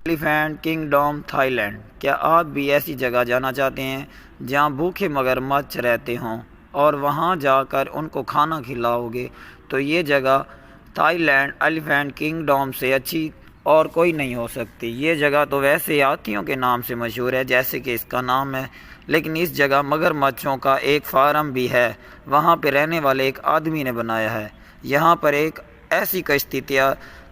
Elephant kingdom Thai land. کیا آپ بھی ایسی جگہ جانا چاہتے ہیں جہاں بھوکے مگرمچھ رہتے ہوں اور وہاں جا کر ان کو کھانا کھلاؤ گے؟ تو یہ جگہ تھائی لینڈ ایلیفینٹ کنگڈم سے اچھی اور کوئی نہیں ہو سکتی۔ یہ جگہ تو ویسے ہاتھیوں کے نام سے مشہور ہے جیسے کہ اس کا نام ہے، لیکن اس جگہ مگرمچھوں کا ایک فارم بھی ہے، وہاں پہ رہنے والے ایک آدمی نے بنایا ہے۔ یہاں پر ایک ایسی کشتی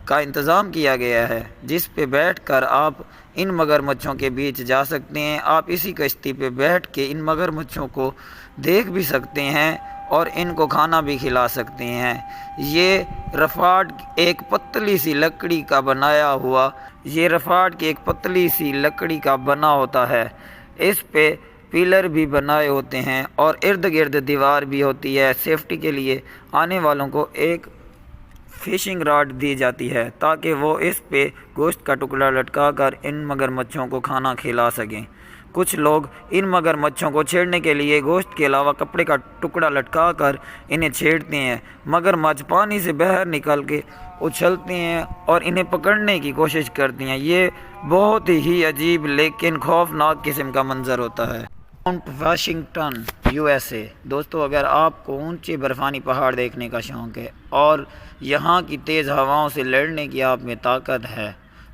کا انتظام کیا گیا ہے جس پہ بیٹھ کر آپ ان مگرمچھوں کے بیچ جا سکتے ہیں۔ آپ اسی کشتی پہ بیٹھ کے ان مگرمچھوں کو دیکھ بھی سکتے ہیں اور ان کو کھانا بھی کھلا سکتے ہیں۔ یہ رفاٹ ایک پتلی سی لکڑی کا بنا ہوتا ہے۔ اس پہ پلر بھی بنائے ہوتے ہیں اور ارد گرد دیوار بھی ہوتی ہے۔ سیفٹی کے لیے آنے والوں کو ایک فشنگ راڈ دی جاتی ہے تاکہ وہ اس پہ گوشت کا ٹکڑا لٹکا کر ان مگرمچھوں کو کھانا کھلا سکیں۔ کچھ لوگ ان مگرمچھوں کو چھیڑنے کے لیے گوشت کے علاوہ کپڑے کا ٹکڑا لٹکا کر انہیں چھیڑتے ہیں۔ مگرمچھ پانی سے باہر نکل کے اچھلتے ہیں اور انہیں پکڑنے کی کوشش کرتے ہیں۔ یہ بہت ہی عجیب لیکن خوفناک قسم کا منظر ہوتا ہے۔ Mount Washington, USA۔ دوستو، اگر آپ کو اونچے برفانی پہاڑ دیکھنے کا شوق ہے اور یہاں کی تیز ہواؤں سے لڑنے کی آپ میں طاقت ہے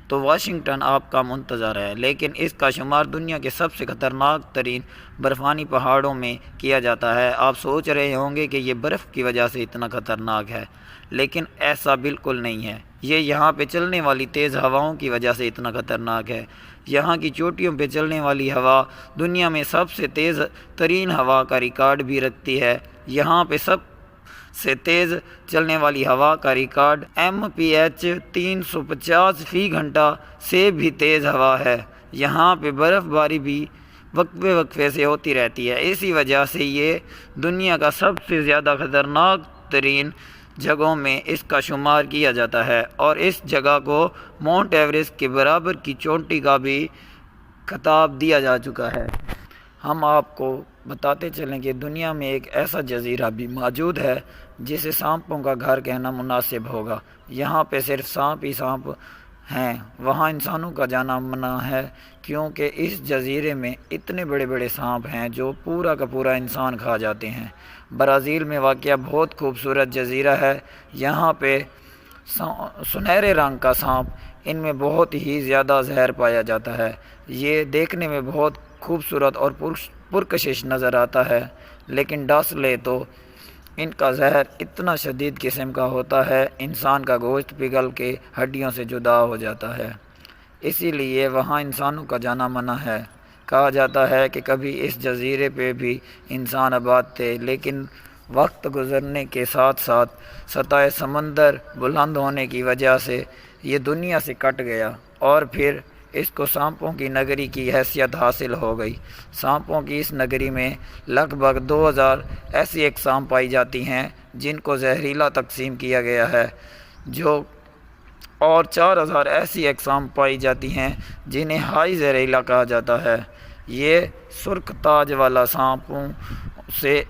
تو واشنگٹن آپ کا منتظر ہے، لیکن اس کا شمار دنیا کے سب سے خطرناک ترین برفانی پہاڑوں میں کیا جاتا ہے۔ آپ سوچ رہے ہوں گے کہ یہ برف کی وجہ سے اتنا خطرناک ہے، لیکن ایسا بالکل نہیں ہے۔ یہ یہاں پہ چلنے والی تیز ہواؤں کی وجہ سے اتنا خطرناک ہے۔ یہاں کی چوٹیوں پہ چلنے والی ہوا دنیا میں سب سے تیز ترین ہوا کا ریکارڈ بھی رکھتی ہے۔ یہاں پہ سب سے تیز چلنے والی ہوا کا ریکارڈ MPH 350 فی گھنٹہ سے بھی تیز ہوا ہے۔ یہاں پہ برف باری بھی وقفے سے ہوتی رہتی ہے، اسی وجہ سے یہ دنیا کا سب سے زیادہ خطرناک ترین جگہوں میں اس کا شمار کیا جاتا ہے، اور اس جگہ کو ماؤنٹ ایورسٹ کے برابر کی چوٹی کا بھی خطاب دیا جا چکا ہے۔ ہم آپ کو بتاتے چلیں کہ دنیا میں ایک ایسا جزیرہ بھی موجود ہے جسے سانپوں کا گھر کہنا مناسب ہوگا۔ یہاں پہ صرف سانپ ہی سانپ ہیں، وہاں انسانوں کا جانا منع ہے، کیونکہ اس جزیرے میں اتنے بڑے بڑے سانپ ہیں جو پورا کا پورا انسان کھا جاتے ہیں۔ برازیل میں واقع بہت خوبصورت جزیرہ ہے۔ یہاں پہ سنہرے رنگ کا سانپ، ان میں بہت ہی زیادہ زہر پایا جاتا ہے۔ یہ دیکھنے میں بہت خوبصورت اور پرکشش نظر آتا ہے، لیکن ڈس لے تو ان کا زہر اتنا شدید قسم کا ہوتا ہے، انسان کا گوشت پگھل کے ہڈیوں سے جدا ہو جاتا ہے۔ اسی لیے وہاں انسانوں کا جانا منع ہے۔ کہا جاتا ہے کہ کبھی اس جزیرے پہ بھی انسان آباد تھے، لیکن وقت گزرنے کے ساتھ ساتھ سطح سمندر بلند ہونے کی وجہ سے یہ دنیا سے کٹ گیا اور پھر اس کو سانپوں کی نگری کی حیثیت حاصل ہو گئی۔ سانپوں کی اس نگری میں لگ بھگ 2000 ایسی اقسام پائی جاتی ہیں جن کو زہریلا تقسیم کیا گیا ہے، اور 4000 ایسی اقسام پائی جاتی ہیں جنہیں ہائی زہریلا کہا جاتا ہے۔ یہ سرخ تاج والا سانپوں سے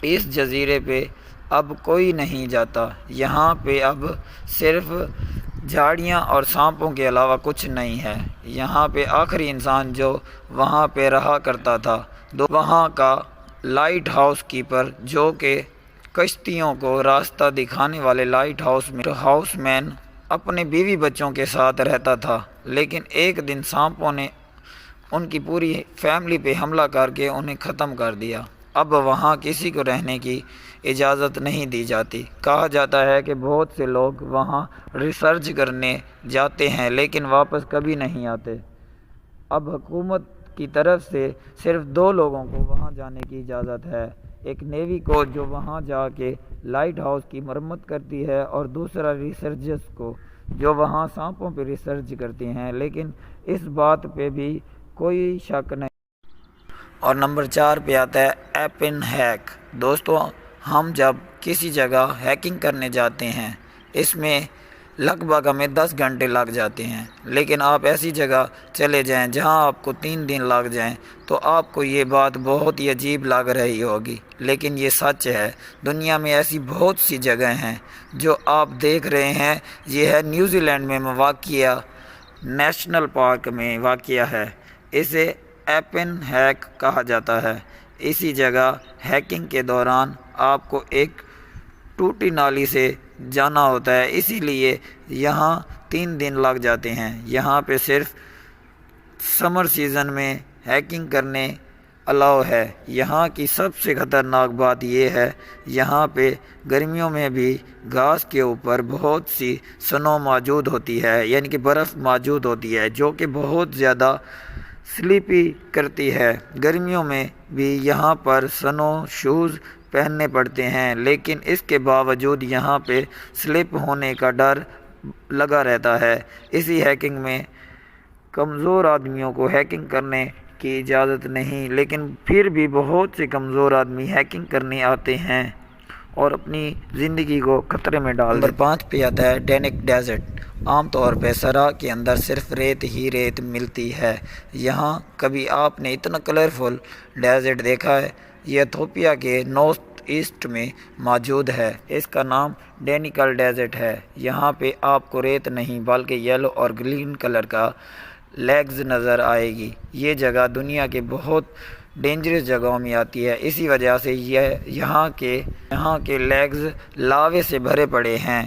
اس جزیرے پہ اب کوئی نہیں جاتا۔ یہاں پہ اب صرف جھاڑیاں اور سانپوں کے علاوہ کچھ نہیں ہے۔ یہاں پہ آخری انسان جو وہاں پہ رہا کرتا تھا وہاں کا لائٹ ہاؤس کیپر، جو کہ کشتیوں کو راستہ دکھانے والے لائٹ ہاؤس مین اپنے بیوی بچوں کے ساتھ رہتا تھا، لیکن ایک دن سانپوں نے ان کی پوری فیملی پہ حملہ کر کے انہیں ختم کر دیا۔ اب وہاں کسی کو رہنے کی اجازت نہیں دی جاتی۔ کہا جاتا ہے کہ بہت سے لوگ وہاں ریسرچ کرنے جاتے ہیں لیکن واپس کبھی نہیں آتے۔ اب حکومت کی طرف سے صرف 2 لوگوں کو وہاں جانے کی اجازت ہے، ایک نیوی کو جو وہاں جا کے لائٹ ہاؤس کی مرمت کرتی ہے، اور دوسرا ریسرچرز کو جو وہاں سانپوں پہ ریسرچ کرتے ہیں، لیکن اس بات پہ بھی کوئی شک نہیں۔ اور نمبر 4 پہ آتا ہے ایپن ہیک۔ دوستو، ہم جب کسی جگہ ہیکنگ کرنے جاتے ہیں اس میں لگ بھگ ہمیں 10 گھنٹے لگ جاتے ہیں، لیکن آپ ایسی جگہ چلے جائیں جہاں آپ کو 3 دن لگ جائیں تو آپ کو یہ بات بہت ہی عجیب لگ رہی ہوگی، لیکن یہ سچ ہے۔ دنیا میں ایسی بہت سی جگہیں ہیں جو آپ دیکھ رہے ہیں۔ یہ ہے نیوزی لینڈ میں واقع نیشنل پارک میں واقع ہے۔ اسے ایپن ہیک کہا جاتا ہے۔ اسی جگہ ہیکنگ کے دوران آپ کو ایک ٹوٹی نالی سے جانا ہوتا ہے، اسی لیے یہاں 3 دن لگ جاتے ہیں۔ یہاں پہ صرف سمر سیزن میں ہیکنگ کرنے الاؤ ہے۔ یہاں کی سب سے خطرناک بات یہ ہے، یہاں پہ گرمیوں میں بھی گھاس کے اوپر بہت سی سنو موجود ہوتی ہے، یعنی کہ برف موجود ہوتی ہے، جو کہ بہت زیادہ سلیپی کرتی ہے۔ گرمیوں میں بھی یہاں پر سنو شوز پہننے پڑتے ہیں، لیکن اس کے باوجود یہاں پہ سلپ ہونے کا ڈر لگا رہتا ہے۔ اسی ہیکنگ میں کمزور آدمیوں کو ہیکنگ کرنے کی اجازت نہیں، لیکن پھر بھی بہت سے کمزور آدمی ہیکنگ کرنے آتے ہیں اور اپنی زندگی کو خطرے میں ڈال دیتے ہیں۔ نمبر 5 پہ آتا ہے ڈینک ڈیزرٹ۔ عام طور پہ صحرا کے اندر صرف ریت ہی ریت ملتی ہے۔ یہاں کبھی آپ نے اتنا کلرفل ڈیزرٹ دیکھا ہے؟ یہ ایتھوپیا کے نارتھ ایسٹ میں موجود ہے۔ اس کا نام ڈینیکل ڈیزرٹ ہے۔ یہاں پہ آپ کو ریت نہیں بلکہ یلو اور گرین کلر کا لیگز نظر آئے گی۔ یہ جگہ دنیا کے بہت ڈینجرس جگہوں میں آتی ہے، اسی وجہ سے یہاں کے لیگز لاوے سے بھرے پڑے ہیں۔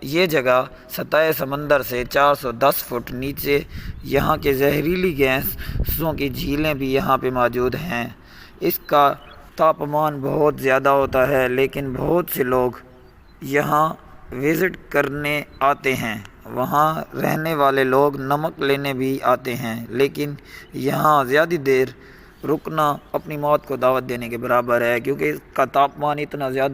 یہ جگہ سطح سمندر سے 410 فٹ نیچے۔ یہاں کے زہریلی گیسوں کی جھیلیں بھی یہاں پہ موجود ہیں۔ اس کا تاپمان بہت زیادہ ہوتا ہے، لیکن بہت سے لوگ یہاں وزٹ کرنے آتے ہیں۔ وہاں رہنے والے لوگ نمک لینے بھی آتے ہیں، لیکن یہاں زیادہ دیر رکنا اپنی موت کو دعوت دینے کے برابر ہے، کیونکہ اس کا تاپمان اتنا زیادہ